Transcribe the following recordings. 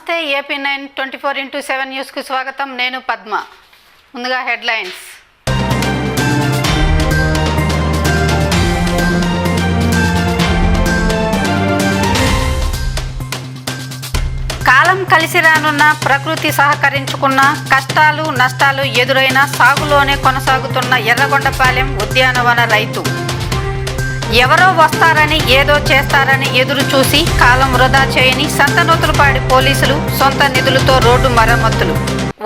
నమస్తే AP9 24x7 news కు స్వాగతం. నేను పద్మ. ముందుగా హెడ్లైన్స్. కాలం కలిసి రానున్న ప్రకృతి సహకరించుకున్న కష్టాలు నష్టాలు ఎదురైన సాగులోనే కొనసాగుతున్న ఎర్రగొండపాలెం ఉద్యానవన రైతు. ఎవరో వస్తారని ఏదో చేస్తారని ఎదురు చూసి కాలం వృధా చేయని సంతనూతులపాడి పోలీసులు సొంత నిధులతో రోడ్డు మరమ్మతులు.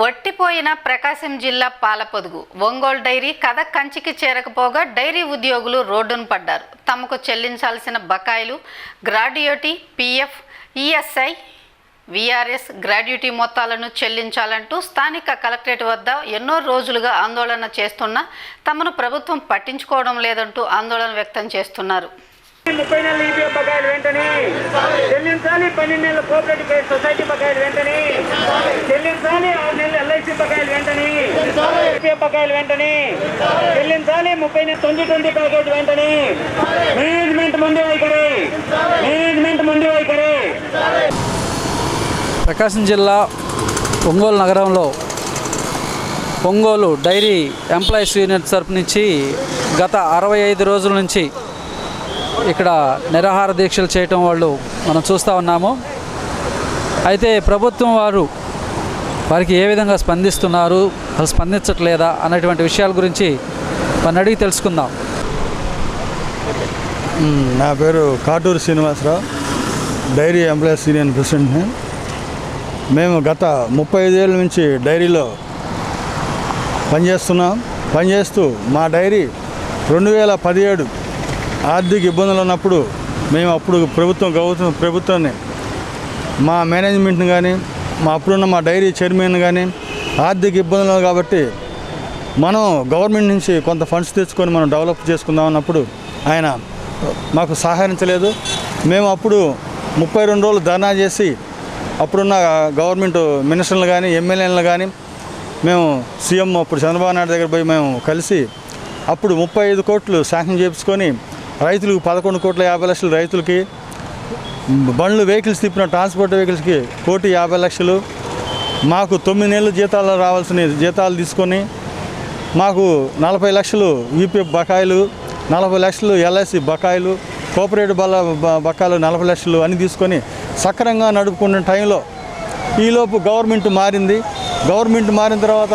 ఒట్టిపోయిన ప్రకాశం జిల్లా పాలపొదుగు ఒంగోలు డైరీ కథ కంచికి చేరకపోగా డైరీ ఉద్యోగులు రోడ్డును పడ్డారు. తమకు చెల్లించాల్సిన బకాయిలు gratuity, PF, ESI, VRS gratuity మొత్తాలను చెల్లించాలంటూ స్థానిక కలెక్టరేట్ వద్ద ఎన్నో రోజులుగా ఆందోళన చేస్తున్నా తమను ప్రభుత్వం పట్టించుకోవడం లేదంటూ ఆందోళన వ్యక్తం చేస్తున్నారు. 30 నెలల EPF బకాయిలు వెంటనే చెల్లించాలి. 12 నెలల కోఆపరేటివ్ క్రెడిట్ సొసైటీ బకాయిలు వెంటనే చెల్లించాలి. 6 నెలల LIC బకాయిలు వెంటనే EPF బకాయిలు వెంటనే చెల్లించాలి. 30 నెలల 2020 ప్యాకేజ్ వెంటనే మేనేజ్మెంట్ ముందు వైఖరి. ప్రకాశం జిల్లా ఒంగోలు నగరంలో ఒంగోలు డైరీ ఎంప్లాయీస్ యూనిట్ తరపు నుంచి గత 65 రోజుల నుంచి ఇక్కడ నిరాహార దీక్షలు చేయటం వాళ్ళు మనం చూస్తూ ఉన్నాము. అయితే ప్రభుత్వం వారికి ఏ విధంగా స్పందిస్తున్నారు, అసలు స్పందించట్లేదా అనేటువంటి విషయాల గురించి మన అడిగి తెలుసుకుందాం. నా పేరు Katuru Srinivasarao, dairy employees union ప్రెసిడెంట్ని. మేము గత 35 ఏళ్ళ నుంచి డైరీలో పనిచేస్తూ మా డైరీ 2017 ఆర్థిక ఇబ్బందులు ఉన్నప్పుడు మేము అప్పుడు ప్రభుత్వాన్ని మా మేనేజ్మెంట్ని కానీ అప్పుడున్న మా డైరీ చైర్మన్ కానీ ఆర్థిక ఇబ్బందులు కాబట్టి మనం గవర్నమెంట్ నుంచి కొంత ఫండ్స్ తెచ్చుకొని మనం డెవలప్ చేసుకుందాం అన్నప్పుడు ఆయన మాకు సహకరించలేదు. మేము అప్పుడు 32 రోజులు ధర్నా చేసి అప్పుడున్న గవర్నమెంట్ మినిస్టర్లు కానీ ఎమ్మెల్యేలు కానీ మేము సీఎం అప్పుడు చంద్రబాబు నాయుడు దగ్గర పోయి మేము కలిసి అప్పుడు 35 కోట్లు శాంక్షన్ చేయించుకొని రైతులకు 11,50,00,000 రైతులకి, బండ్లు వెహికల్స్ తిప్పిన ట్రాన్స్పోర్ట్ వెహికల్స్కి 1,50,00,000, మాకు 9 నెలలు జీతాలు రావాల్సిన జీతాలు తీసుకొని మాకు 40 లక్షలు EPF బకాయిలు, 40 లక్షలు LIC బకాయిలు, కోఆపరేటివ్ బకాయిలు 40 లక్షలు అని తీసుకొని సక్రంగా నడుపుకున్న టైంలో ఈలోపు గవర్నమెంట్ మారిన తర్వాత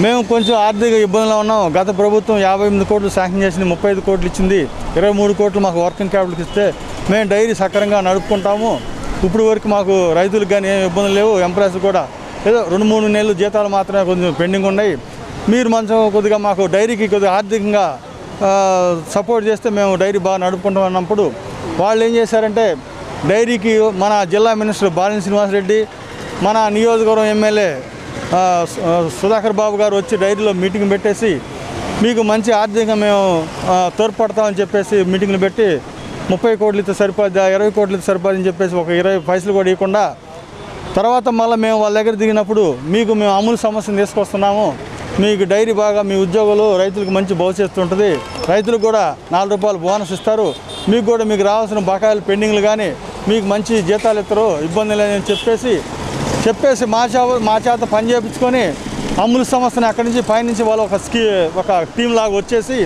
మేము కొంచెం ఆర్థిక ఇబ్బందులు ఉన్నాం. గత ప్రభుత్వం 58 కోట్లు శాంక్షన్ చేసింది, 35 కోట్లు ఇచ్చింది, 23 కోట్లు మాకు వర్కింగ్ క్యాపిటల్కి ఇస్తే మేము డైరీ సక్రంగా నడుపుకుంటాము. ఇప్పుడు వరకు మాకు రైతులకు కానీ ఏం ఇబ్బందులు లేవు. ఎంప్లాయీస్ కూడా ఏదో 2-3 నెలలు జీతాలు మాత్రమే కొంచెం పెండింగ్ ఉన్నాయి. మీరు కొద్దిగా మాకు డైరీకి కొద్దిగా ఆర్థికంగా సపోర్ట్ చేస్తే మేము డైరీ బాగా నడుపుకుంటాం అన్నప్పుడు వాళ్ళు ఏం చేశారంటే డైరీకి మన జిల్లా మినిస్టర్ బాలినేని శ్రీనివాసరెడ్డి, మన నియోజకవర్గం ఎమ్మెల్యే సుధాకర్ బాబు గారు వచ్చి డైరీలో మీటింగ్ పెట్టేసి మీకు మంచి ఆర్థికంగా మేము తోడ్పడతామని చెప్పేసి మీటింగ్లు పెట్టి 30 కోట్లు ఇస్తే సరిపోద్దా, 20 కోట్లు ఇస్తే సరిపోదని చెప్పేసి ఒక 20 పైసలు కూడా ఇవ్వకుండా తర్వాత మళ్ళీ మేము వాళ్ళ దగ్గర దిగినప్పుడు మేము అమలు సమస్యను తీసుకొస్తున్నాము, మీకు డైరీ బాగా మీ ఉద్యోగులు రైతులకు మంచి భవిష్యత్తు ఉంటుంది, రైతులకు కూడా 4 రూపాయలు బోనస్ ఇస్తారు, మీకు రావాల్సిన బకాయిలు పెండింగ్లు కానీ మీకు మంచి జీతాలు ఇస్తారు, ఇబ్బంది లేదని చెప్పేసి మా చేత పని చేయించుకొని అమలు సంస్థని అక్కడి నుంచి పైనుంచి వాళ్ళు ఒక టీం లాగా వచ్చేసి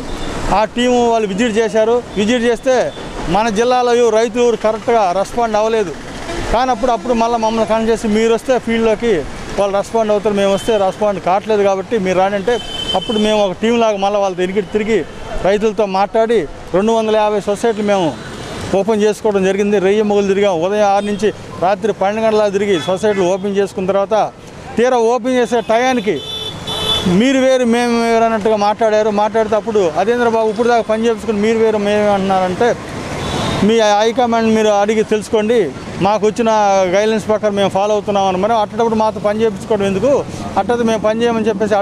ఆ టీము వాళ్ళు విజిట్ చేస్తే మన జిల్లాలో రైతులు కరెక్ట్గా రెస్పాండ్ అవ్వలేదు. కానీ అప్పుడు మళ్ళీ మమ్మల్ని కనెక్ట్ చేసి మీరు వస్తే ఫీల్డ్లోకి వాళ్ళు రెస్పాండ్ అవుతారు, మేము వస్తే రెస్పాండ్ కావట్లేదు కాబట్టి మీరు రానంటే అప్పుడు మేము ఒక టీం లాగా మళ్ళీ వాళ్ళతో తిరిగి రైతులతో మాట్లాడి 250 సొసైటీలు మేము ఓపెన్ చేసుకోవడం జరిగింది. 1000 మొగులు తిరిగాం. ఉదయం 6 నుంచి రాత్రి 12 గంటల తిరిగి సొసైటీలు ఓపెన్ చేసుకున్న తర్వాత తీరా ఓపెన్ చేసే టయానికి మీరు వేరు మేము వేరు అన్నట్టుగా మాట్లాడితే అప్పుడు అదేంద్ర బాబు ఇప్పుడు దాకా పని చేసుకుని మీరు వేరు మేము అంటున్నారంటే మీ హైకమాండ్ మీరు అడిగి తెలుసుకోండి, మాకు వచ్చిన గైడ్లైన్స్ ప్రకారం మేము ఫాలో అవుతున్నాం అని. మరి అట్టప్పుడు మాతో పని చేయించుకోవడం ఎందుకు, అట్టది మేము పని చేయమని చెప్పేసి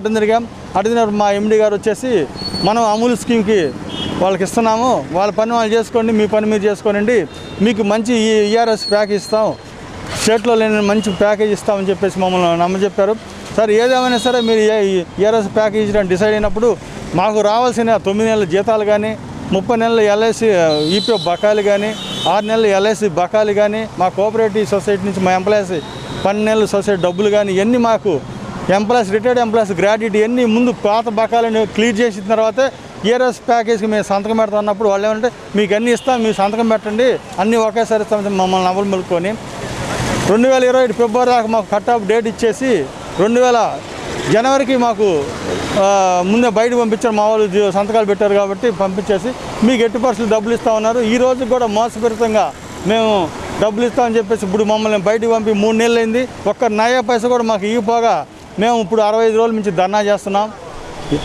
అడిగినప్పుడు మా MD గారు వచ్చేసి మనం అమూల్ స్కీమ్కి వాళ్ళకి ఇస్తున్నాము, వాళ్ళ పని వాళ్ళు చేసుకోండి, మీ పని మీరు చేసుకోనండి, మీకు మంచి ERS ప్యాకేజ్ ఇస్తాం, స్టేట్లో లేని మంచి ప్యాకేజ్ ఇస్తామని చెప్పేసి మమ్మల్ని నమ్మచెప్పారు. సరే ఏదేమైనా సరే మీరు ERS ప్యాకేజ్ డిసైడ్ అయినప్పుడు మాకు రావాల్సిన 9 నెలల జీతాలు కానీ 30 నెలల LIC EPF బకాయిలు కానీ 6 నెలలు ఎల్ఐసి బకాలు కానీ, మా కోఆపరేటివ్ సొసైటీ నుంచి మా ఎంప్లాయీస్ 12 నెలలు సొసైటీ డబ్బులు కానీ ఇవన్నీ మాకు ఎంప్లాయీస్, రిటైర్డ్ ఎంప్లాయీస్ గ్రాడ్యుయేట్ ఇవన్నీ ముందు పాత బకాలని క్లియర్ చేసిన తర్వాతే ఇయర్ఎస్ ప్యాకేజ్కి మేము సంతకం పెడుతున్నప్పుడు వాళ్ళు ఏమంటే మీకు అన్నీ ఇస్తాం, మీరు సంతకం పెట్టండి, అన్నీ ఒకేసారి ఇస్తాం మమ్మల్ని నవ్వులు మెలుకొని 2027 ఫిబ్రవరి దాకా మాకు కట్ ఆఫ్ డేట్ ఇచ్చేసి 2000 జనవరికి మాకు ముందే బయట పంపించారు. మా వాళ్ళు సంతకాలు పెట్టారు కాబట్టి పంపించేసి మీకు 80% డబ్బులు ఇస్తా ఉన్నారు. ఈ రోజు కూడా మోసపూరితంగా మేము డబ్బులు ఇస్తామని చెప్పేసి ఇప్పుడు మమ్మల్ని బయటకు పంపి 3 నెలలు అయింది. ఒక్క నయా పైసా కూడా మాకు ఇవ్వపోగా మేము ఇప్పుడు 65 రోజుల నుంచి ధర్నా చేస్తున్నాం.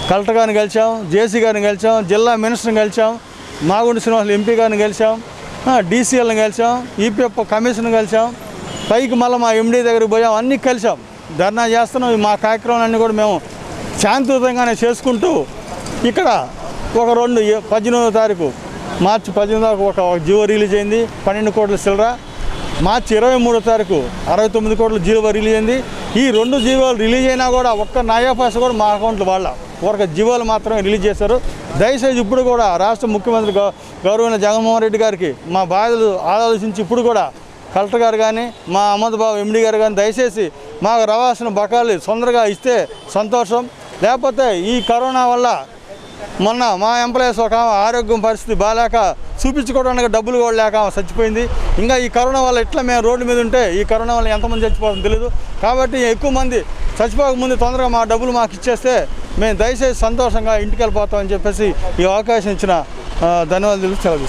కలెక్టర్ గారిని కలిసాం, జేసీ గారిని కలిసాం, జిల్లా మినిస్టర్ని కలిసాం, మాగుండి శ్రీనివాసులు ఎంపీ గారిని కలిసాం, డీసీఎల్ని కలిసాం, ఈపీఎఫ్ కమిషన్ కలిసాం, పైకి మళ్ళీ మా ఎండీ దగ్గరికి పోయాం, అన్నీ కలిసాం, ధర్నా చేస్తున్నాం. మా కార్యక్రమాలన్నీ కూడా మేము శాంతియుతంగానే చేసుకుంటూ ఇక్కడ ఒక 18వ తారీఖు మార్చి 18 దాకా ఒక జీవో రిలీజ్ అయింది, 12 కోట్ల చిల్లర. మార్చి 23వ తారీఖు 69 కోట్ల జీవో రిలీజ్ అయింది. ఈ 2 జీవోలు రిలీజ్ అయినా కూడా ఒక్క నయా పైసా కూడా మా అకౌంట్లో వాళ్ళ ఒక జీవోలు మాత్రమే రిలీజ్ చేశారు. దయచేసి ఇప్పుడు కూడా రాష్ట్ర ముఖ్యమంత్రి గౌరవైన జగన్మోహన్ రెడ్డి గారికి మా బాధలు ఆలోచించి ఇప్పుడు కూడా కలెక్టర్ గారు కానీ, మా అహ్మద్ బాబు ఎండీ గారు కానీ దయచేసి మాకు రావాల్సిన బకాలు తొందరగా ఇస్తే సంతోషం. లేకపోతే ఈ కరోనా వల్ల మొన్న మా ఎంప్లాయీస్ ఒక ఆరోగ్యం పరిస్థితి బాగాలేక చూపించుకోవడానికి డబ్బులు కూడా లేక చచ్చిపోయింది. ఇంకా ఈ కరోనా వల్ల ఇట్లా మేము రోడ్డు మీద ఉంటే ఈ కరోనా వల్ల ఎంతమంది చచ్చిపోతుందో తెలియదు. కాబట్టి ఎక్కువ మంది చచ్చిపోకముందు తొందరగా మా డబ్బులు మాకు ఇచ్చేస్తే మేము దయచేసి సంతోషంగా ఇంటికి వెళ్ళిపోతామని చెప్పేసి ఈ అవకాశం ఇచ్చిన ధన్యవాదాలు సెలవు.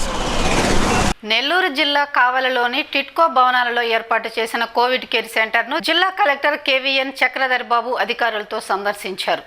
నెల్లూరు జిల్లా కావలిలోని టిట్కో భవనాలలో ఏర్పాటు చేసిన కోవిడ్ కేర్ సెంటర్ను జిల్లా కలెక్టర్ కేవీఎన్ చక్రధర్ బాబు అధికారులతో సందర్శించారు.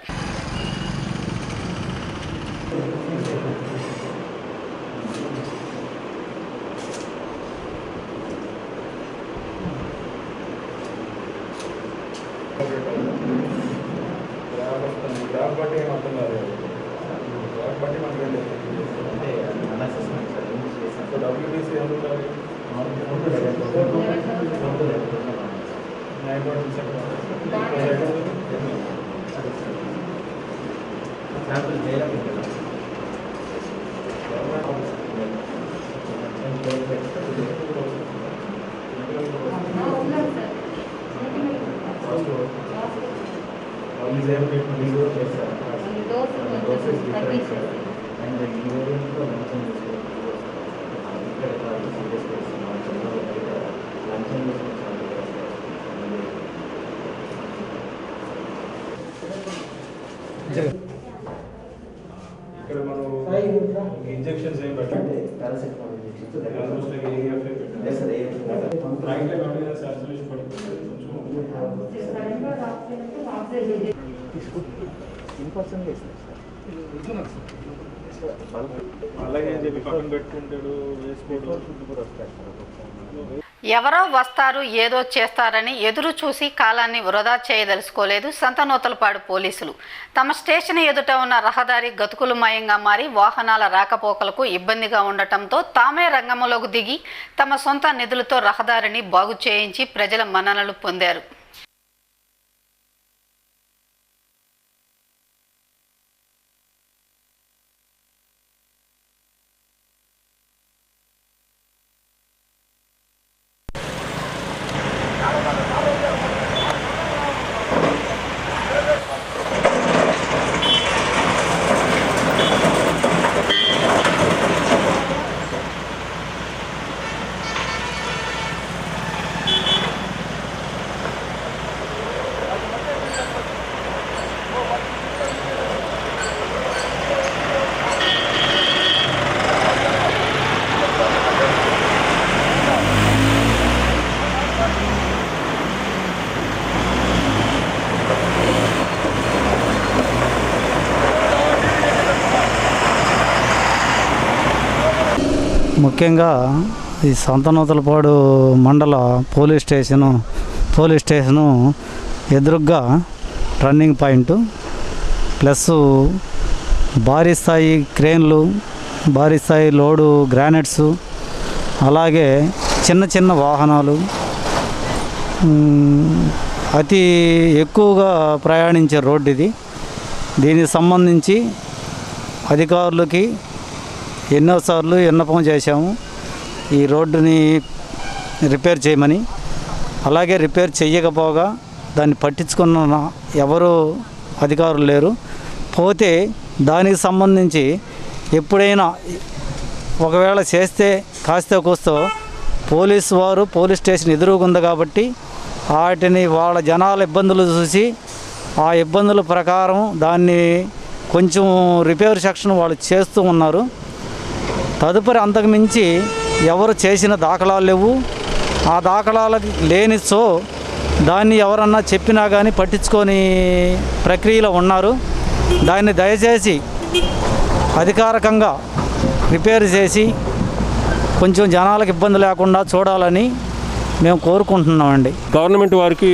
ఇక్కడ మనం ఇంజెక్షన్స్ ఏం పెట్టండి అలాగే చెప్పి పక్కన పెట్టుకుంటాడు వేసుకోవడం. ఎవరో వస్తారు ఏదో చేస్తారని ఎదురు చూసి కాలాన్ని వృధా చేయదలుచుకోలేదు సంతనూతలపాడు పోలీసులు. తమ స్టేషన్ ఎదుట ఉన్న రహదారి గతుకులమయంగా మారి వాహనాల రాకపోకలకు ఇబ్బందిగా ఉండటంతో తామే రంగంలోకి దిగి తమ సొంత నిధులతో రహదారిని బాగు చేయించి ప్రజల మన్ననలు పొందారు. ముఖ్యంగా ఈ సంతనూతలపాడు మండల పోలీస్ స్టేషను ఎదురుగ్గా టర్నింగ్ పాయింట్ ప్లస్ భారీ స్థాయి క్రేన్లు, భారీ స్థాయి లోడు గ్రానైట్స్, అలాగే చిన్న చిన్న వాహనాలు అతి ఎక్కువగా ప్రయాణించే రోడ్డు ఇది. దీనికి సంబంధించి అధికారులకి ఎన్నోసార్లు విన్నపం చేశాము. ఈ రోడ్డుని రిపేర్ చేయమని. అలాగే రిపేర్ చేయకపోగా దాన్ని పట్టించుకున్న ఎవరు అధికారులు లేరు. పోతే దానికి సంబంధించి ఎప్పుడైనా ఒకవేళ చేస్తే కాస్త కోస్తో పోలీసు వారు పోలీస్ స్టేషన్ ఎదురుగుంది కాబట్టి వాటిని వాళ్ళ జనాల ఇబ్బందులు చూసి ఆ ఇబ్బందుల ప్రకారం దాన్ని కొంచెం రిపేర్ సెక్షన్ వాళ్ళు చేస్తూ ఉన్నారు. తదుపరి అంతకుమించి ఎవరు చేసిన దాఖలాలు లేవు. ఆ దాఖలాలు లేనిచో దాన్ని ఎవరన్నా చెప్పినా కానీ పట్టించుకొని ప్రక్రియలో ఉన్నారు. దాన్ని దయచేసి అధికారికంగా రిపేర్ చేసి కొంచెం జనాలకు ఇబ్బంది లేకుండా చూడాలని మేము కోరుకుంటున్నామండి. గవర్నమెంట్ వారికి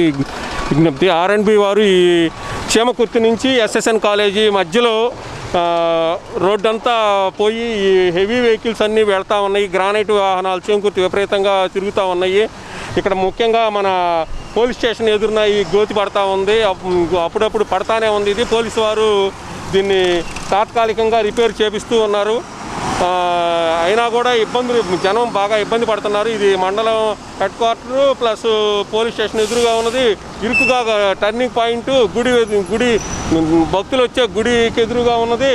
విజ్ఞప్తి, ఆర్ఎండ్బి వారు ఈ చీమకుర్తి నుంచి ఎస్ఎస్ఎన్ కాలేజీ మధ్యలో రోడ్డు అంతా పోయి ఈ హెవీ వెహికల్స్ అన్నీ వెళ్తూ ఉన్నాయి. గ్రానైట్ వాహనాలు చీమకుర్తి విపరీతంగా తిరుగుతూ ఉన్నాయి. ఇక్కడ ముఖ్యంగా మన పోలీస్ స్టేషన్ ఎదురున ఈ గోతి పడతా ఉంది, అప్పుడప్పుడు పడతానే ఉంది. ఇది పోలీసు వారు దీన్ని తాత్కాలికంగా రిపేర్ చేపిస్తూ ఉన్నారు. అయినా కూడా ఇబ్బందులు, జనం బాగా ఇబ్బంది పడుతున్నారు. ఇది మండలం head quarter plus police station ఎదురుగా ఉన్నది. ఇరుకుగా టర్నింగ్ పాయింట్, గుడి భక్తులు వచ్చే గుడికి ఎదురుగా ఉన్నది.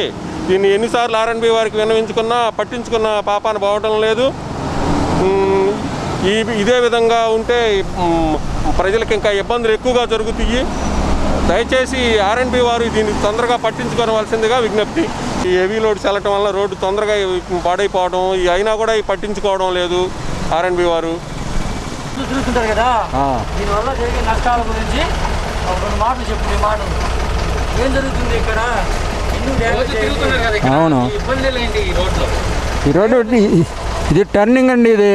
దీన్ని ఎన్నిసార్లు ఆర్ఎండ్బి వారికి విన్నవించుకున్నా పట్టించుకున్న పాపాన పోవడం లేదు. ఇదే విధంగా ఉంటే ప్రజలకు ఇంకా ఇబ్బందులు ఎక్కువగా జరుగుతాయి. దయచేసి ఆర్ఎండ్బి వారు దీన్ని తొందరగా పట్టించుకోవాల్సిందిగా విజ్ఞప్తి. ఈ హెవీ లోడ్స్ వెళ్ళటం వల్ల రోడ్డు తొందరగా పాడైపోవడం, అయినా కూడా పట్టించుకోవడం లేదు ఆర్ఎండ్బి వారు. చూస్తుంటారు కదా, దీనివల్ల జరిగే నష్టాల గురించి రెండు మాటలు చెప్పు. మాటలు ఏం జరుగుతుంది ఇక్కడ? అవును, ఇబ్బందులు ఏంటి ఈ రోడ్లో? ఈ రోడ్డు ఇది టర్నింగ్ అండి. ఇది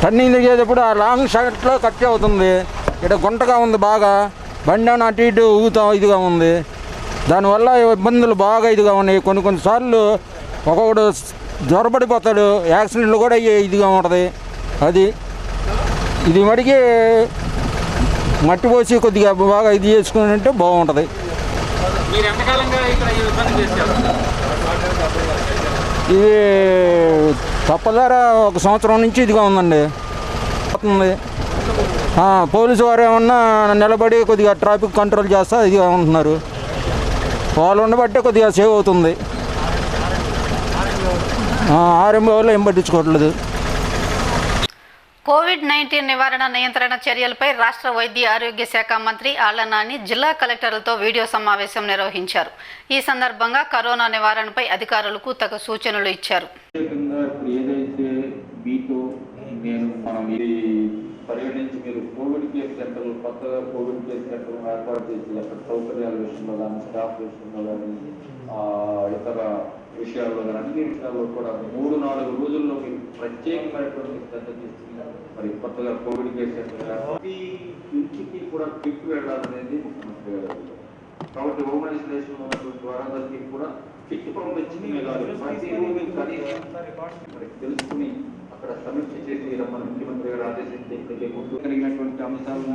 టర్నింగ్ దిగేటప్పుడు ఆ లాంగ్ షాట్లో కట్ అవుతుంది. ఇక్కడ గుంటగా ఉంది, బాగా బండి అటు ఇటు ఊగుతా ఇదిగా ఉంది. దానివల్ల ఇబ్బందులు బాగా ఇదిగా ఉన్నాయి. కొన్నిసార్లు ఒక్కొక్కడు జ్వరపడిపోతాడు, యాక్సిడెంట్లు కూడా ఇదిగా ఉంటుంది. ఇది మడికి మట్టి పోసి కొద్దిగా బాగా ఇది చేసుకుని అంటే బాగుంటుంది. మీరు ఎంతకాలంగా ఇక్కడ ఇబ్బంది చేస్తారు? ఇది తప్పదారా 1 సంవత్సరం నుంచి ఇదిగా ఉందండి. పోలీసు వారు ఏమన్నా నిలబడి కొద్దిగా ట్రాఫిక్ కంట్రోల్ చేస్తా ఇదిగా ఉంటున్నారు. వాళ్ళు ఉండబట్టే కొద్దిగా సేవ్ అవుతుంది. ఆర్ఎంబి వాళ్ళు ఏం పట్టించుకోవట్లేదు. కోవిడ్-19 నివారణ నియంత్రణ చర్యలపై రాష్ట్ర వైద్య ఆరోగ్య శాఖ మంత్రి ఆళ్ల నాని జిల్లా కలెక్టర్లతో వీడియో సమావేశం నిర్వహించారు. ఈ సందర్భంగా కరోనా నివారణపై అధికారులకు తగు సూచనలు ఇచ్చారు. పరిగణించి మీరు కోవిడ్ కేర్ సెంటర్లు, కొత్తగా కోవిడ్ కేర్ సెంటర్లు ఏర్పాటు చేసి అక్కడ సౌకర్యాల విషయంలో కానీ, స్టాఫ్ విషయంలో కానీ, ఇతర విషయాల్లో కానీ అన్ని విషయాల్లో కూడా 3-4 రోజుల్లో మీరు ప్రత్యేకమైనటువంటి శ్రద్ధ తీసుకున్నారు. మరి కొత్తగా కోవిడ్ కేర్ సెంటర్ ప్రతి ఇంటికి కూడా కిట్ వెళ్ళాలనేది ముఖ్యమంత్రి గారు. కాబట్టి హోమ్ ఐసోలేషన్ ఉన్నటువంటి వారందరికీ కూడా కిట్ పంపించడమే కాదు, ప్రతి రోజు కనీసం మరి తెలుసుకుని అక్కడ సమీక్ష చేసి రమ్మని ముఖ్యమంత్రి గారు ఆదేశించి కలిగినటువంటి అంశాలు.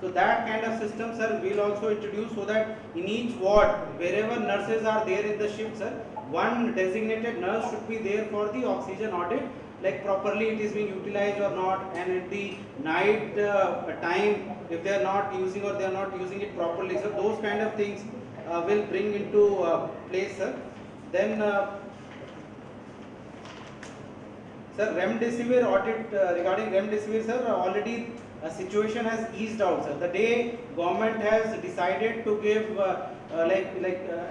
So that kind of system, sir, we'll also introduce so that in each ward, wherever nurses are there in the shift, sir, one designated nurse should be there for the oxygen audit, like properly it is being utilized or not, and at the night time, if they are not using or they are not using it properly, so those kind of things will bring into place, sir. Then sir, remdesivir audit, regarding remdesivir, sir, already a situation has eased out, sir. The day government has decided to give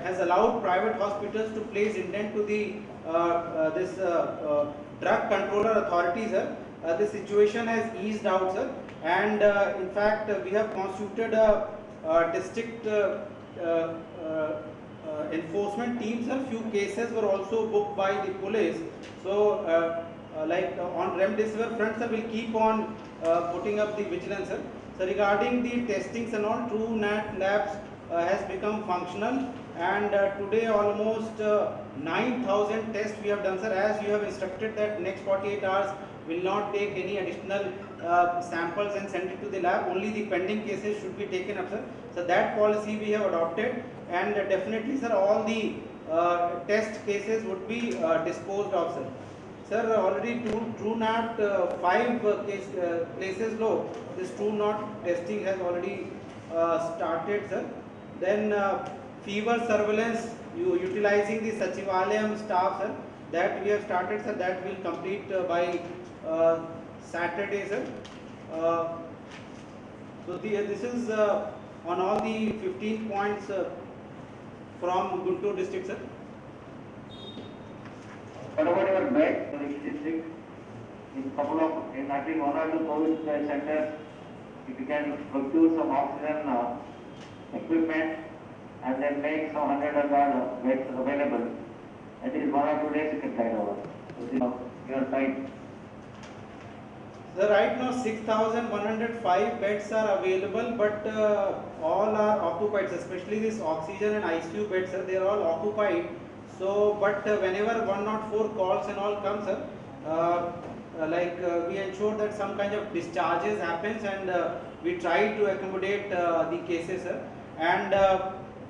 has allowed private hospitals to place intent to the this drug controller authority, sir, the situation has eased out, sir, and in fact we have constituted a district enforcement teams, sir. Few cases were also booked by the police. So on remdesivir front, sir, we'll keep on putting up the vigilance, sir. So regarding the testings and all, TrueNat labs has become functional, and today almost 9,000 tests we have done, sir. As you have instructed that next 48 hours will not take any additional samples and send it to the lab. Only the pending cases should be taken up, sir. So that policy we have adopted, and definitely, sir, all the test cases would be disposed of, sir. Sir, already True Not 5 places low. This True Not testing has already started, sir. Then fever surveillance, utilizing the Sachivalayam staff, sir. That we have started, sir. That will complete by Saturday, sir. So this is on all the 15 points from Guntur district, sir. What about your bed for each district? In at least 1 or 2 COVID centers, if you can procure some oxygen equipment and then make some 100 beds available, at least 1 or 2 days you can tide over. So your time. So right now 6,105 beds are available, but all are occupied, especially this oxygen and ICU beds, sir, they are all occupied. So, but whenever 104 calls and all comes, sir, we ensure that some kind of discharges happens, and we try to accommodate the cases, sir. And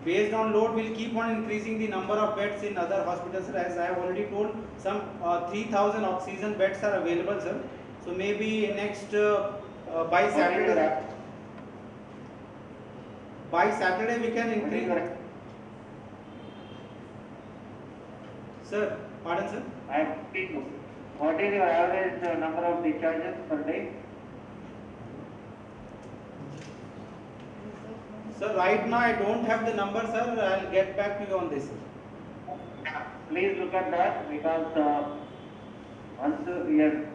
based on load, we'll keep on increasing the number of beds in other hospitals, sir. As I have already told, some 3,000 oxygen beds are available, sir. So maybe next by Saturday we can increase. Sir, pardon, sir? I am asking you, what is your average number of discharges per day? Sir, right now I don't have the number, sir. I'll get back to you on this. Please look at that, because once we are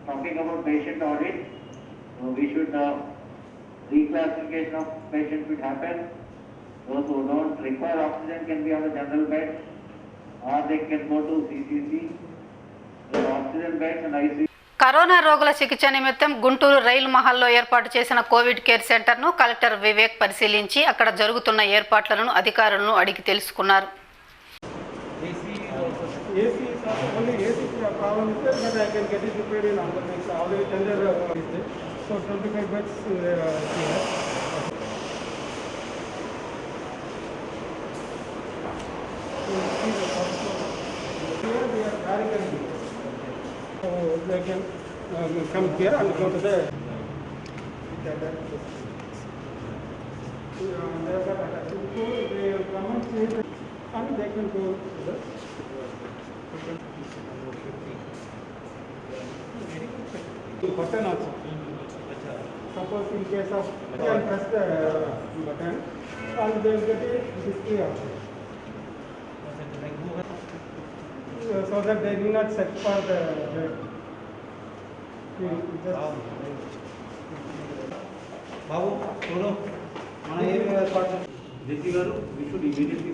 talking about patient audit, we should reclassification of patients should happen. Those who don't require oxygen can be on the general bed, or they can go to CCC. The oxygen beds and ICU. Corona రోగుల చికిత్స నిమిత్తం గుంటూరు రైలు మహల్లో ఏర్పాటు చేసిన Covid care సెంటర్ను collector Vivek పరిశీలించి అక్కడ జరుగుతున్న ఏర్పాట్లను అధికారులను అడిగి తెలుసుకున్నారు. So they can come here and go to the and they can go to the button also. Suppose in case of you can press the button and they will get a history also. So that they do not search for the Babu, Solo, మన area ఏర్పాటు జెసి గారు we should immediately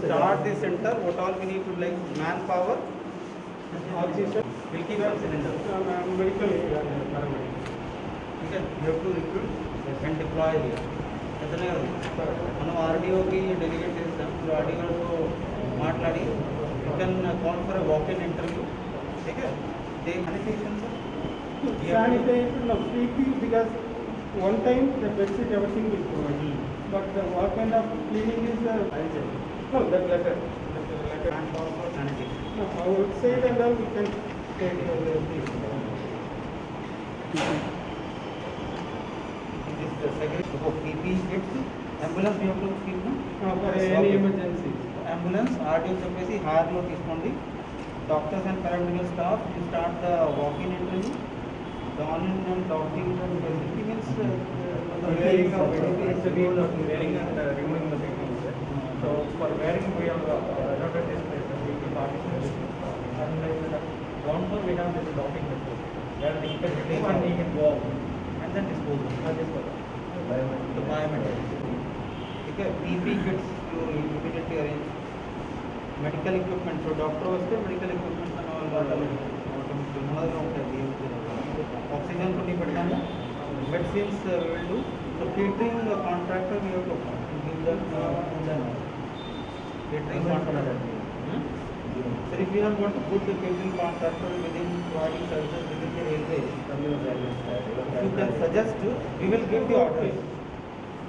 start the center. What all we need to, like manpower, oxygen, will keep on cylinder, medical okay, you have to recruit and deploy here. అతనే మనం ఆర్డీఓకి delegate చేస్తాం. ఆర్డీఓతో మాట్లాడి you can call for walk-in interview. Okay, they sanitation of PP, because one time the bedsheet everything will provide, but what kind of cleaning is no, that letter and for sanitation. No, I would say that we can take the this segregation of PPE kits, ambulance we have to keep, no? for any emergency. Ambulance RDO చెప్పేసి హార్లో తీసుకోండి. Doctors and paramedical staff to start the walk-in interview. The online and talking facility means Wearing of it's a rule of wearing and removing the things. So for wearing we have adopted this method. We keep partition and ground floor we have this docking method where you can remove and you can go out and then disposal. The biometrics. Okay, PP kits you immediately arrange. Medical equipment, so doctor వస్తే medical equipment and all automatic మనలో ఉంటుంది. Oxygen కొన్ని పెట్టాము. Medicines we will do. So catering contractor we have to give them catering contractor. So if you have got to put the catering contractor within providing services within the railway, you can suggest, we will give the orders.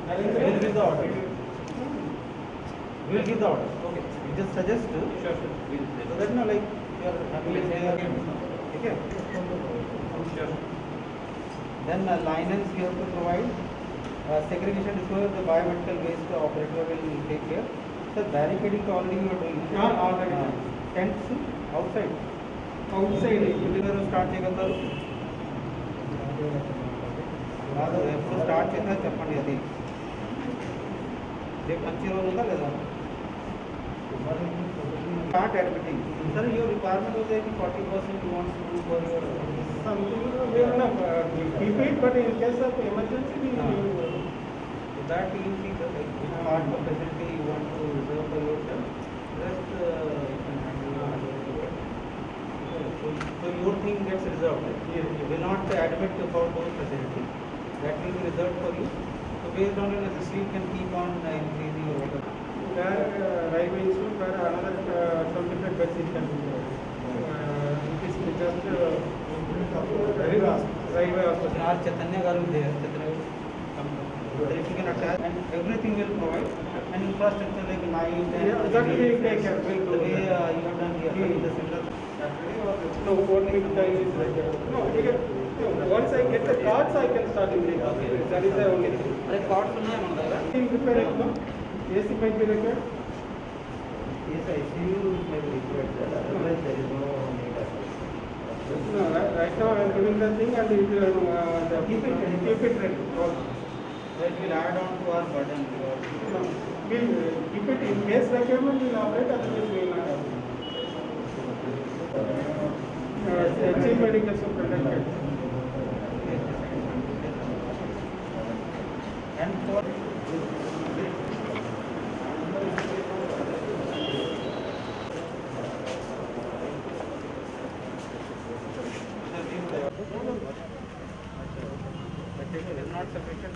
We will give the order. We will give the order. Okay. You just suggest, so that like you Okay. Then linens you have to provide. Segregation disposal, the biomedical waste operator will take care. So barricading already you are doing. Tents outside. Outside. Deliver start చేయగలరు. కాదు ఎప్పుడు start చేసినా చెప్పండి అది. రేపు మంచి రోజు ఉందా లేదా? Start admitting. Sir, your requirement was that 40% you want to do for your something. We are not keep it, but in case of emergency, we will. So that you see the part of facility you want to reserve for yourself. Rest you can handle. So your thing gets reserved. You will not admit for those facilities. That will be reserved for you. So based on your necessity, you can keep on increasing your order. Railway institute where another 25 beds it can be it is just railway hospital. Our Chaitanya Garu there, Chaitanya if you can attach and everything will provide and infrastructure like light and that will take care. The way you have done here, the similar. No, what time is like no, once I get the cards I can start immediately. Okay. That is the only thing. Cards unnaya mana daggara? Prepare it. AC might be required. Yes, ICU might be required. Otherwise, there is no need. No, right now I am doing the thing and it will keep it ready. That will add on to our burden. No, we'll keep it in case requirement. We'll operate. Otherwise, we will not operate. Chief medical superintendent. And for not sufficient.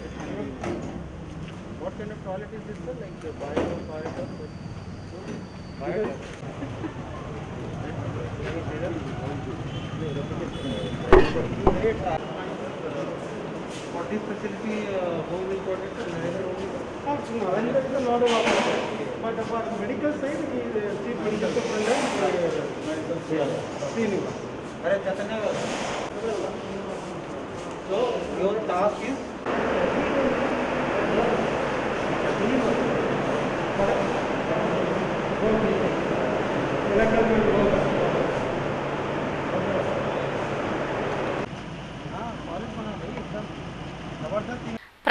What kind of toilet is this, sir? Like the bio corridor? Bio? For this facility, who will coordinate? No, and that is a lot of operator. But for medical side, he is chief medical superintendent. So your task is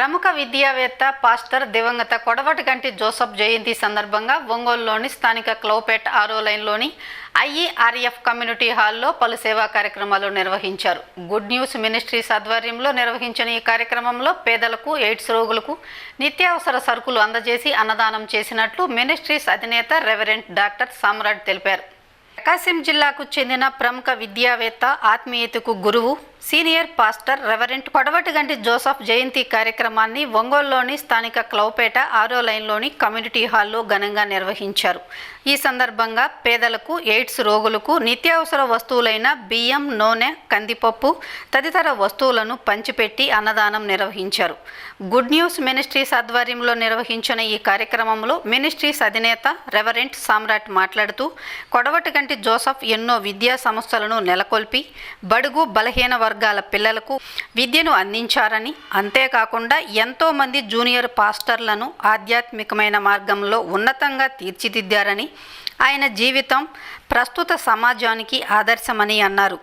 ప్రముఖ విద్యావేత్త pastor దివంగత Kodavatiganti Joseph జయంతి సందర్భంగా ఒంగోలులోని స్థానిక క్లౌపేట్ 6వ లైన్లోని ఐఈఆర్ఎఫ్ community హాల్లో పలు సేవా కార్యక్రమాలు నిర్వహించారు. గుడ్ న్యూస్ మినిస్ట్రీస్ ఆధ్వర్యంలో నిర్వహించిన ఈ కార్యక్రమంలో పేదలకు, ఎయిడ్స్ రోగులకు నిత్యావసర సరుకులు అందజేసి అన్నదానం చేసినట్లు మినిస్ట్రీస్ అధినేత రెవరెంట్ డాక్టర్ సామ్రాట్ తెలిపారు. ప్రకాశం జిల్లాకు చెందిన ప్రముఖ విద్యావేత్త, ఆత్మీయతకు గురువు, senior pastor reverend Kodavatiganti Joseph జయంతి కార్యక్రమాన్ని ఒంగోలులోని స్థానిక క్లౌపేట 6వ లైన్లోని కమ్యూనిటీ హాల్లో ఘనంగా నిర్వహించారు. ఈ సందర్భంగా పేదలకు, ఎయిడ్స్ రోగులకు నిత్యావసర వస్తువులైన బియ్యం, నూనె, కందిపప్పు తదితర వస్తువులను పంచిపెట్టి అన్నదానం నిర్వహించారు. గుడ్ న్యూస్ మినిస్ట్రీస్ ఆధ్వర్యంలో నిర్వహించిన ఈ కార్యక్రమంలో మినిస్ట్రీస్ అధినేత రెవరెంట్ సామ్రాట్ మాట్లాడుతూ, కొడవటిగంటి జోసఫ్ ఎన్నో విద్యా సంస్థలను నెలకొల్పి బడుగు బలహీన వర్గాల పిల్లలకు విద్యను అందించారని, అంతేకాకుండా ఎంతోమంది జూనియర్ పాస్టర్లను ఆధ్యాత్మికమైన మార్గంలో ఉన్నతంగా తీర్చిదిద్దారని, ఆయన జీవితం ప్రస్తుత సమాజానికి ఆదర్శమని అన్నారు.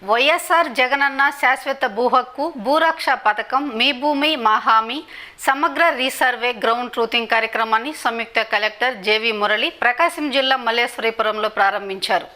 వైఎస్ఆర్ జగనన్న శాశ్వత భూహక్కు, భూరక్ష పథకం, మీ భూమి మా హామీ, సమగ్ర రీసర్వే, గ్రౌండ్ ట్రూతింగ్ కార్యక్రమాన్ని సంయుక్త కలెక్టర్ జేవి మురళి ప్రకాశం జిల్లా మల్లేశ్వరీపురంలో ప్రారంభించారు.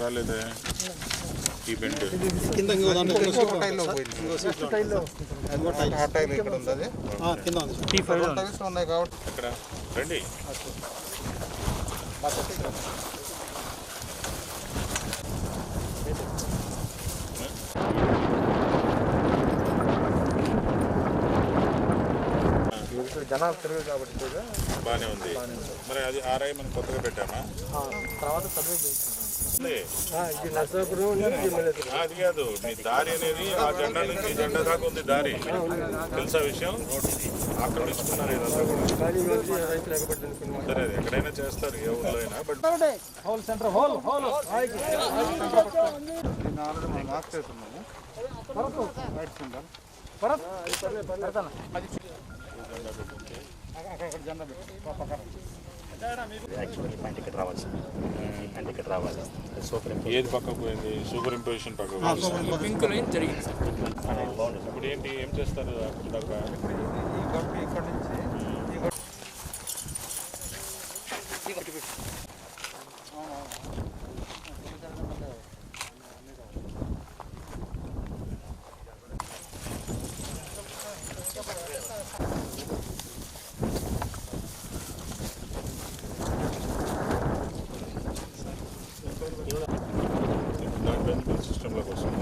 రాలేదే ఈ బెండ్ అక్కడ రండి. జనాలు తిరగదు కాబట్టి బాగానే ఉంది. మరి అది ఆర్ఐ మనం కొత్తగా పెట్టామా? తర్వాత సర్వే చేస్తుంది. అది కాదు, మీ దారి అనేది ఆ జెండా నుంచి ఈ జెండా దాకా ఉంది దారి. తెలుసా విషయం? ఆక్రమించుకున్నారు ఇదంతా కూడా. సరే, అది ఎక్కడైనా చేస్తారు, ఏ ఊళ్ళో అయినా. But whole centre whole whole mark చేస్తున్నాము. ఏది పక్కకు పోయింది? సూపర్ ఇంపోజిషన్ పక్కకు జరిగింది. ఇప్పుడు ఏంటి, ఏం చేస్తారు అక్కడ దాకా? ఇక్కడ నుంచి సిస్టంలోకి వస్తుంది.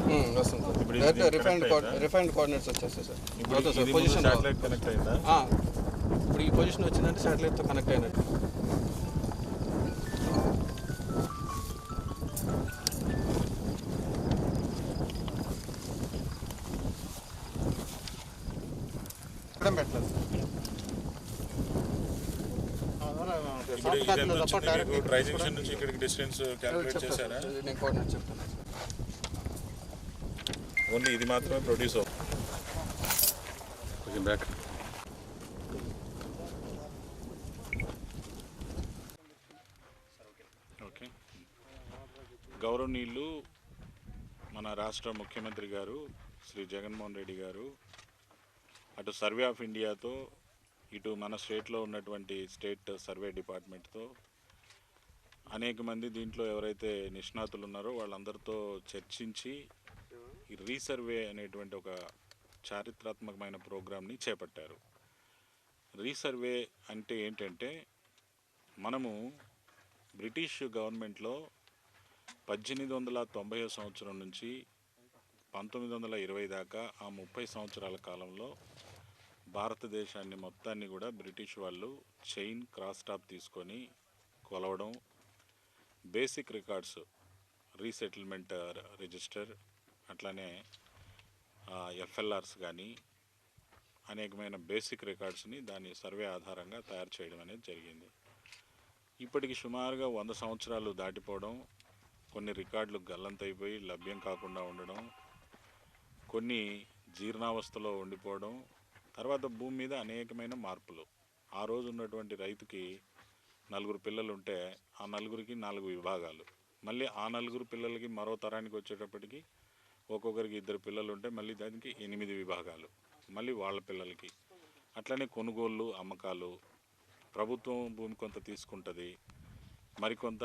రిఫైన్డ్ కోఆర్డినేట్స్ వచ్చేస్తాయి సార్. ఇప్పుడు పొజిషన్ శాటిలైట్ కనెక్ట్ అయిందా? ఇప్పుడు ఈ పొజిషన్ వచ్చిందంటే శాటిలైట్తో కనెక్ట్ అయినట్టు. ట్రై జంక్షన్ నుంచి ఇక్కడికి డిస్టెన్స్ క్యాలిక్యులేట్ చేశారా? నేను కోఆర్డినేట్ చెప్తాను. ఓన్లీ ఇది మాత్రమే ప్రొడ్యూస్ అవుతుంది. Back okay. గౌరవనీయులు మన రాష్ట్ర ముఖ్యమంత్రి గారు శ్రీ జగన్మోహన్ రెడ్డి గారు అటు సర్వే ఆఫ్ ఇండియాతో ఇటు మన స్టేట్లో ఉన్నటువంటి స్టేట్ సర్వే డిపార్ట్మెంట్తో అనేక మంది దీంట్లో ఎవరైతే నిష్ణాతులు ఉన్నారో వాళ్ళందరితో చర్చించి ఈ రీసర్వే అనేటువంటి ఒక చారిత్రాత్మకమైన ప్రోగ్రామ్ని చేపట్టారు. రీసర్వే అంటే ఏంటంటే, మనము బ్రిటిష్ గవర్నమెంట్లో 1890 సంవత్సరం నుంచి 1920 దాకా ఆ 30 సంవత్సరాల కాలంలో భారతదేశాన్ని మొత్తాన్ని కూడా బ్రిటిష్ వాళ్ళు చైన్ క్రాస్ టాప్ తీసుకొని కొలవడం, బేసిక్ రికార్డ్స్ రీసెటిల్మెంట్ రిజిస్టర్ అట్లానే ఎఫ్ఎల్ఆర్స్ కానీ అనేకమైన బేసిక్ రికార్డ్స్ని దాని సర్వే ఆధారంగా తయారు చేయడం అనేది జరిగింది. ఇప్పటికి సుమారుగా 100 సంవత్సరాలు దాటిపోవడం, కొన్ని రికార్డులు గల్లంతైపోయి లభ్యం కాకుండా ఉండడం, కొన్ని జీర్ణావస్థలో ఉండిపోవడం, తర్వాత భూమి మీద అనేకమైన మార్పులు. ఆ రోజు ఉన్నటువంటి రైతుకి 4 పిల్లలు ఉంటే ఆ 4కి 4 విభాగాలు, మళ్ళీ ఆ 4 పిల్లలకి మరో తరానికి వచ్చేటప్పటికి ఒక్కొక్కరికి 2 పిల్లలు ఉంటే మళ్ళీ దానికి 8 విభాగాలు, మళ్ళీ వాళ్ళ పిల్లలకి. అట్లనే కొనుగోళ్ళు, అమ్మకాలు, ప్రభుత్వం భూమి కొంత తీసుకుంటుంది, మరికొంత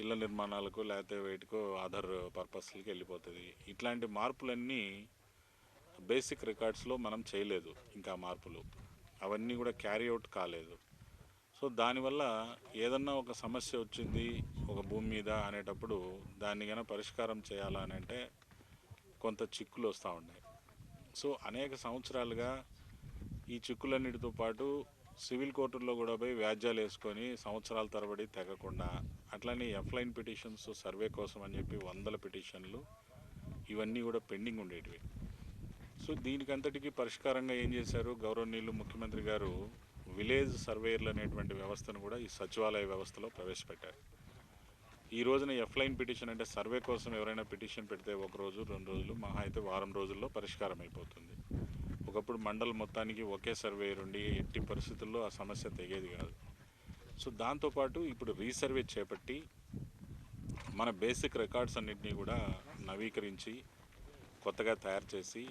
ఇళ్ళ నిర్మాణాలకు లేకపోతే వేటికో అదర్ పర్పస్లకి వెళ్ళిపోతుంది. ఇట్లాంటి మార్పులన్నీ బేసిక్ రికార్డ్స్లో మనం చేయలేదు, ఇంకా మార్పులు అవన్నీ కూడా క్యారీ అవుట్ కాలేదు. సో దానివల్ల ఏదన్నా ఒక సమస్య వచ్చింది ఒక భూమి మీద అనేటప్పుడు దాన్ని కనుక పరిష్కారం చేయాలని అంటే కొంత చిక్కులు వస్తూ ఉన్నాయి. సో అనేక సంవత్సరాలుగా ఈ చిక్కులన్నిటితో పాటు సివిల్ కోర్టుల్లో కూడా పోయి వ్యాజ్యాలు వేసుకొని సంవత్సరాల తరబడి తెగకుండా, అట్లనే ఎఫ్లైన్ పిటిషన్స్ సర్వే కోసం అని చెప్పి 100 పిటిషన్లు ఇవన్నీ కూడా పెండింగ్ ఉండేటివి. సో దీనికంతటికీ పరిష్కారంగా ఏం చేశారు గౌరవనీయులు ముఖ్యమంత్రి గారు, విలేజ్ సర్వేయర్లు అనేటువంటి వ్యవస్థను కూడా ఈ సచివాలయ వ్యవస్థలో ప్రవేశపెట్టారు. ఈ రోజున ఎఫ్లైన్ పిటిషన్ అంటే సర్వే కోసం ఎవరైనా పిటిషన్ పెడితే 1 రోజు 2 రోజులు, మహా అయితే వారం రోజుల్లో పరిష్కారం అయిపోతుంది. ఒకప్పుడు మండలం మొత్తానికి ఒకే సర్వేయర్ ఉండి ఎట్టి పరిస్థితుల్లో ఆ సమస్య తెగేది కాదు. సో దాంతోపాటు ఇప్పుడు రీసర్వే చేపట్టి మన బేసిక్ రికార్డ్స్ అన్నింటినీ కూడా నవీకరించి కొత్తగా తయారు చేసి,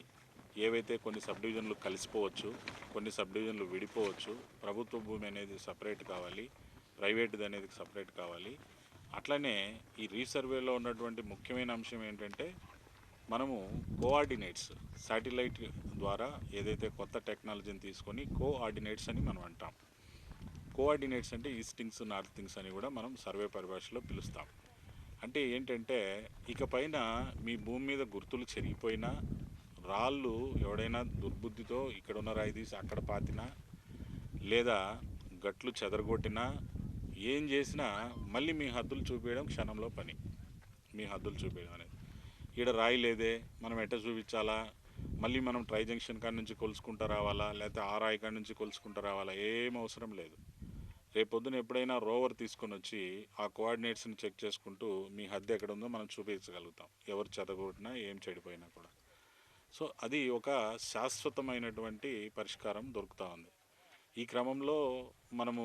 ఏవైతే కొన్ని సబ్ డివిజన్లు కలిసిపోవచ్చు, కొన్ని సబ్ డివిజన్లు విడిపోవచ్చు, ప్రభుత్వ భూమి అనేది సపరేట్ కావాలి, ప్రైవేట్ది అనేది సపరేట్ కావాలి, అట్లనే ఈ రీసర్వేలో ఉన్నటువంటి ముఖ్యమైన అంశం ఏంటంటే మనము కోఆర్డినేట్స్ శాటిలైట్ ద్వారా ఏదైతే కొత్త టెక్నాలజీని తీసుకొని కోఆర్డినేట్స్ అని మనం అంటాం. కోఆర్డినేట్స్ అంటే ఈస్టింగ్స్ నార్థింగ్స్ అని కూడా మనం సర్వే పరిభాషలో పిలుస్తాం. అంటే ఏంటంటే ఇక పైన మీ భూమి మీద గుర్తులు చెరిగిపోయినా, రాళ్ళు ఎవడైనా దుర్బుద్ధితో ఇక్కడ ఉన్న రాయి తీసి అక్కడ పాతినా, లేదా గట్లు చెదరగొట్టినా, ఏం చేసినా మళ్ళీ మీ హద్దులు చూపించడం క్షణంలో పని. మీ హద్దులు చూపించడం అనేది ఈడ రాయి లేదే, మనం ఎట్ట చూపించాలా, మళ్ళీ మనం ట్రై జంక్షన్ కాడ నుంచి కొలుసుకుంటూ రావాలా, లేకపోతే ఆ రాయి కాడ నుంచి కొలుసుకుంటూ రావాలా, ఏం అవసరం లేదు. రేపొద్దున ఎప్పుడైనా రోవర్ తీసుకొని వచ్చి ఆ కోఆర్డినేట్స్ని చెక్ చేసుకుంటూ మీ హద్దు ఎక్కడ ఉందో మనం చూపించగలుగుతాం, ఎవరు చెదగొట్టినా ఏం చెడిపోయినా కూడా. సో అది ఒక శాశ్వతమైనటువంటి పరిష్కారం దొరుకుతూ ఉంది. ఈ క్రమంలో మనము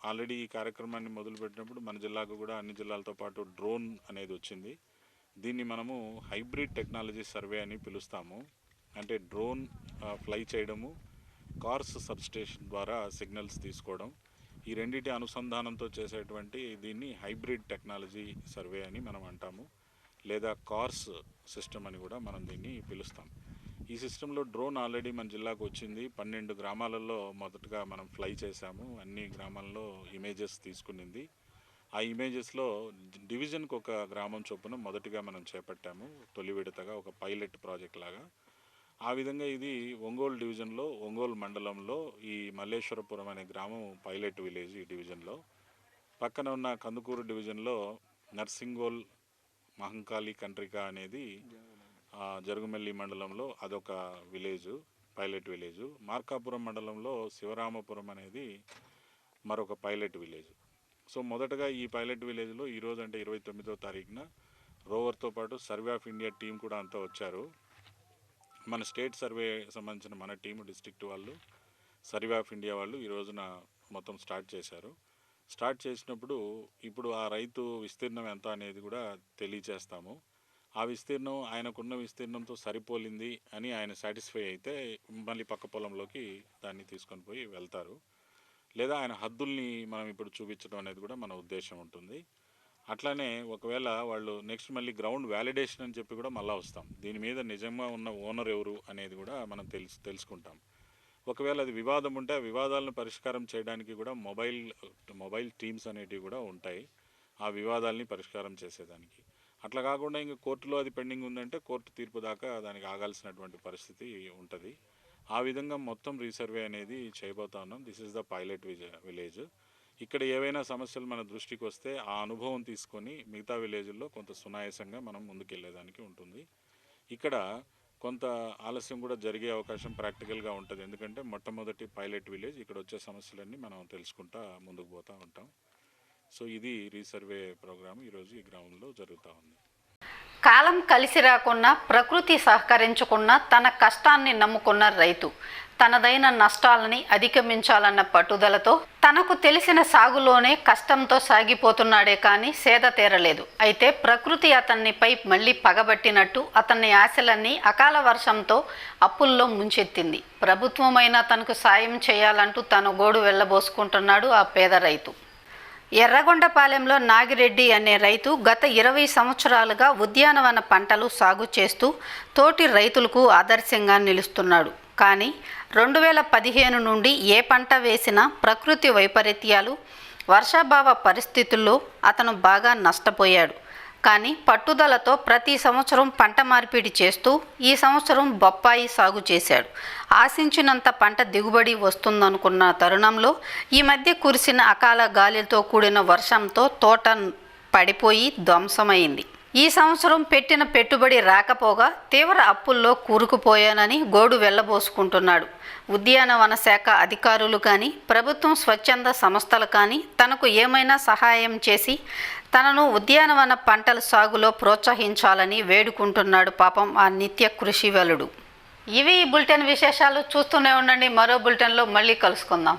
ఆల్రెడీ ఈ కార్యక్రమాన్ని మొదలుపెట్టినప్పుడు మన జిల్లాకు కూడా అన్ని జిల్లాలతో పాటు డ్రోన్ అనేది వచ్చింది. దీన్ని మనము హైబ్రిడ్ టెక్నాలజీ సర్వే అని పిలుస్తాము. అంటే డ్రోన్ ఫ్లై చేయడము, కార్స్ సబ్స్టేషన్ ద్వారా సిగ్నల్స్ తీసుకోవడం, ఈ రెండింటి అనుసంధానంతో చేసేటువంటి దీన్ని హైబ్రిడ్ టెక్నాలజీ సర్వే అని మనం అంటాము, లేదా కార్స్ సిస్టమ్ అని కూడా మనం దీన్ని పిలుస్తాం. ఈ సిస్టంలో డ్రోన్ ఆల్రెడీ మన జిల్లాకు వచ్చింది. 12 గ్రామాలలో మొదటగా మనం ఫ్లై చేశాము. అన్ని గ్రామాల్లో ఇమేజెస్ తీసుకునింది. ఆ ఇమేజెస్లో డివిజన్కి ఒక గ్రామం చొప్పున మొదటిగా మనం చేపట్టాము, తొలి విడతగా ఒక పైలట్ ప్రాజెక్ట్ లాగా. ఆ విధంగా ఇది ఒంగోలు డివిజన్లో, ఒంగోలు మండలంలో ఈ మల్లేశ్వరపురం అనే గ్రామం పైలట్ విలేజ్. ఈ డివిజన్లో పక్కన ఉన్న కందుకూరు డివిజన్లో నర్సింగోల్ మహంకాళి కంట్రిక అనేది జరుగుమెల్లి మండలంలో అదొక విలేజు, పైలట్ విలేజు. మార్కాపురం మండలంలో శివరామపురం అనేది మరొక పైలట్ విలేజ్. సో మొదటగా ఈ పైలట్ విలేజ్లో ఈరోజు అంటే 29వ తారీఖున రోవర్తో పాటు సర్వే ఆఫ్ ఇండియా టీం కూడా అంతా వచ్చారు. మన స్టేట్ సర్వే సంబంధించిన మన టీము, డిస్ట్రిక్ట్ వాళ్ళు, సర్వే ఆఫ్ ఇండియా వాళ్ళు ఈ రోజున మొత్తం స్టార్ట్ చేశారు. స్టార్ట్ చేసినప్పుడు ఇప్పుడు ఆ రైతు విస్తీర్ణం ఎంత అనేది కూడా తెలియజేస్తాము. ఆ విస్తీర్ణం ఆయనకున్న విస్తీర్ణంతో సరిపోలింది అని ఆయన సాటిస్ఫై అయితే మళ్ళీ పక్క పొలంలోకి దాన్ని తీసుకొని పోయి వెళ్తారు. లేదా ఆయన హద్దుల్ని మనం ఇప్పుడు చూపించడం అనేది కూడా మన ఉద్దేశం ఉంటుంది. అట్లానే ఒకవేళ వాళ్ళు నెక్స్ట్ మళ్ళీ గ్రౌండ్ వ్యాలిడేషన్ అని చెప్పి కూడా మళ్ళీ వస్తాం. దీని మీద నిజంగా ఉన్న ఓనర్ ఎవరు అనేది కూడా మనం తెలుసుకుంటాం. ఒకవేళ అది వివాదం ఉంటే ఆ వివాదాలను పరిష్కారం చేయడానికి కూడా మొబైల్ టీమ్స్ అనేటివి కూడా ఉంటాయి, ఆ వివాదాలని పరిష్కారం చేసేదానికి. అట్లా కాకుండా ఇంకా కోర్టులో అది పెండింగ్ ఉందంటే కోర్టు తీర్పు దాకా దానికి ఆగాల్సినటువంటి పరిస్థితి ఉంటుంది. ఆ విధంగా మొత్తం రీసర్వే అనేది చేయబోతా ఉన్నాం. This is the pilot village. ఇక్కడ ఏవైనా సమస్యలు మన దృష్టికి వస్తే ఆ అనుభవం తీసుకొని మిగతా విలేజ్ల్లో కొంత సునాయాసంగా మనం ముందుకెళ్ళేదానికి ఉంటుంది. ఇక్కడ కొంత ఆలస్యం కూడా జరిగే అవకాశం ప్రాక్టికల్గా ఉంటుంది. ఎందుకంటే మొట్టమొదటి పైలట్ విలేజ్, ఇక్కడ వచ్చే సమస్యలన్నీ మనం తెలుసుకుంటా ముందుకు పోతూ ఉంటాం. సో ఇది రీసర్వే ప్రోగ్రామ్ ఈరోజు ఈ గ్రామంలో జరుగుతూ ఉంది. కాలం కలిసి రాకున్నా, ప్రకృతి సహకరించుకున్న, తన కష్టాన్ని నమ్ముకున్న రైతు తనదైన నష్టాలని అధిగమించాలన్న పట్టుదలతో తనకు తెలిసిన సాగులోనే కష్టంతో సాగిపోతున్నాడే కానీ సేద తీరలేదు. అయితే ప్రకృతి అతన్నిపై మళ్ళీ పగబట్టినట్టు అతన్ని ఆశలన్నీ అకాల వర్షంతో అప్పుల్లో ముంచెత్తింది. ప్రభుత్వమైనా తనకు సాయం చేయాలంటూ తన గోడు వెళ్ళబోసుకుంటున్నాడు ఆ పేద రైతు. ఎర్రగొండపాలెంలో నాగిరెడ్డి అనే రైతు గత 20 సంవత్సరాలుగా ఉద్యానవన పంటలు సాగు చేస్తూ తోటి రైతులకు ఆదర్శంగా నిలుస్తున్నాడు. కానీ 2015 నుండి ఏ పంట వేసినా ప్రకృతి వైపరీత్యాలు, వర్షాభావ పరిస్థితుల్లో అతను బాగా నష్టపోయాడు. కానీ పట్టుదలతో ప్రతి సంవత్సరం పంట మార్పిడి చేస్తూ ఈ సంవత్సరం బొప్పాయి సాగు చేశాడు. ఆశించినంత పంట దిగుబడి వస్తుందనుకున్న తరుణంలో ఈ మధ్య కురిసిన అకాల గాలితో కూడిన వర్షంతో తోట పడిపోయి ధ్వంసమైంది. ఈ సంవత్సరం పెట్టిన పెట్టుబడి రాకపోగా తీవ్ర అప్పుల్లో కూరుకుపోయానని గోడు వెళ్ళబోసుకుంటున్నాడు. ఉద్యానవన శాఖ అధికారులు కానీ, ప్రభుత్వం స్వచ్ఛంద సంస్థలు కానీ తనకు ఏమైనా సహాయం చేసి తనను ఉద్యానవన పంటల సాగులో ప్రోత్సహించాలని వేడుకుంటున్నాడు పాపం ఆ నిత్య కృషి వలుడు. ఇవి ఈ బులెటిన్ విశేషాలు. చూస్తూనే ఉండండి. మరో బులెటిన్లో మళ్ళీ కలుసుకుందాం.